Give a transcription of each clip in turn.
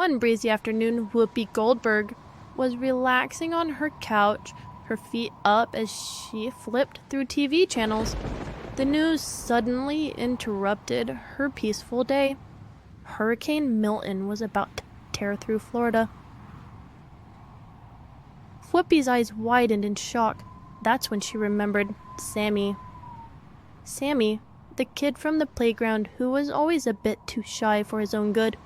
One breezy afternoon, Whoopi Goldberg was relaxing on her couch, her feet up as she flipped through TV channels. The news suddenly interrupted her peaceful day. Hurricane Milton was about to tear through Florida. Whoopi's eyes widened in shock. That's when she remembered Sammy. Sammy, the kid from the playground who was always a bit too shy for his own good.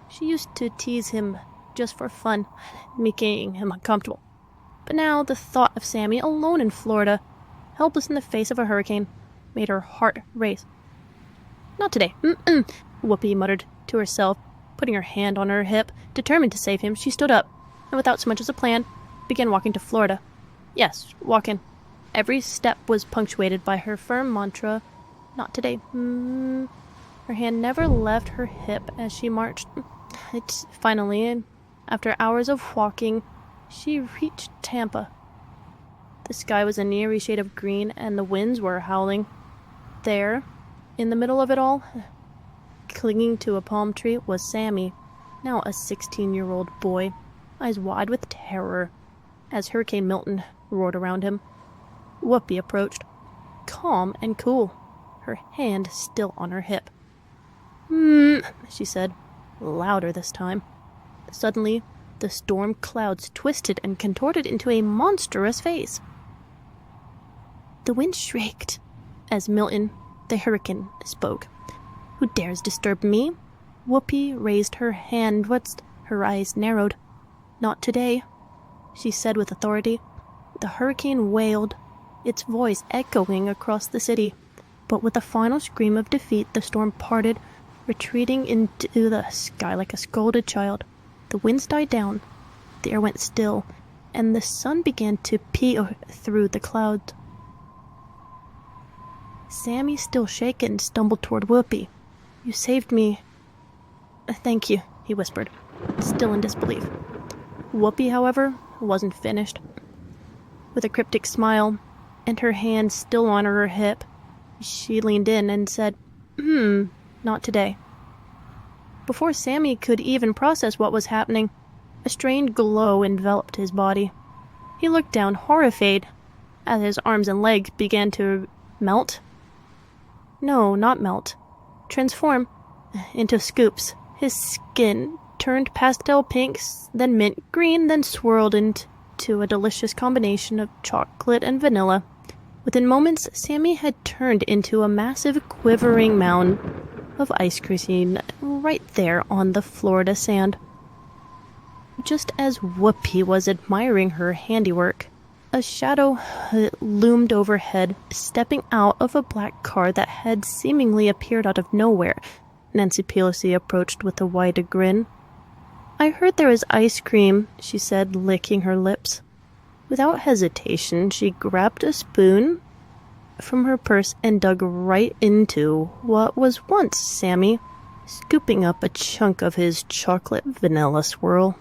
She used to tease him just for fun, making him uncomfortable. But now the thought of Sammy alone in Florida, helpless in the face of a hurricane, made her heart race. "Not today, Whoopi muttered to herself, putting her hand on her hip. Determined to save him, she stood up, and without so much as a plan, began walking to Florida. Yes, walking. Every step was punctuated by her firm mantra, "Not today." Her hand never left her hip as she marched. Finally, after hours of walking, she reached Tampa. The sky was an eerie shade of green, and the winds were howling. There, in the middle of it all, clinging to a palm tree, was Sammy, now a 16-year-old boy, eyes wide with terror, as Hurricane Milton roared around him. Whoopi approached, calm and cool, her hand still on her hip. She said, louder this time. Suddenly, the storm clouds twisted and contorted into a monstrous face. The wind shrieked as Milton, the hurricane, spoke. "Who dares disturb me?" Whoopi raised her hand, whilst her eyes narrowed. "Not today," she said with authority. The hurricane wailed, its voice echoing across the city. But with a final scream of defeat, the storm parted, retreating into the sky like a scolded child. The winds died down, the air went still, and the sun began to peer through the clouds. Sammy, still shaken, stumbled toward Whoopi. "You saved me." "Thank you," he whispered, still in disbelief. Whoopi, however, wasn't finished. With a cryptic smile, and her hand still on her hip, she leaned in and said, "Not today." Before Sammy could even process what was happening, a strange glow enveloped his body. He looked down, horrified, as his arms and legs began to melt. No, not melt. Transform into scoops. His skin turned pastel pinks, then mint green, then swirled into a delicious combination of chocolate and vanilla. Within moments, Sammy had turned into a massive, quivering mound of ice cream right there on the Florida sand. Just as Whoopi was admiring her handiwork, a shadow loomed overhead, stepping out of a black car that had seemingly appeared out of nowhere. Nancy Pelosi approached with a wide grin. "I heard there was ice cream," she said, licking her lips. Without hesitation, she grabbed a spoon from her purse and dug right into what was once Sammy, scooping up a chunk of his chocolate vanilla swirl.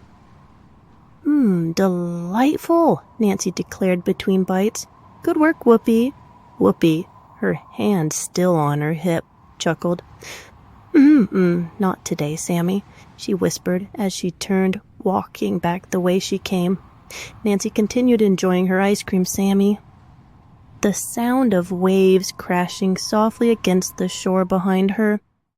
Delightful," Nancy declared between bites. "Good work, Whoopi." Whoopi, her hand still on her hip, chuckled. "Not today, Sammy," she whispered as she turned, walking back the way she came. Nancy continued enjoying her ice cream. Sammy. The sound of waves crashing softly against the shore behind her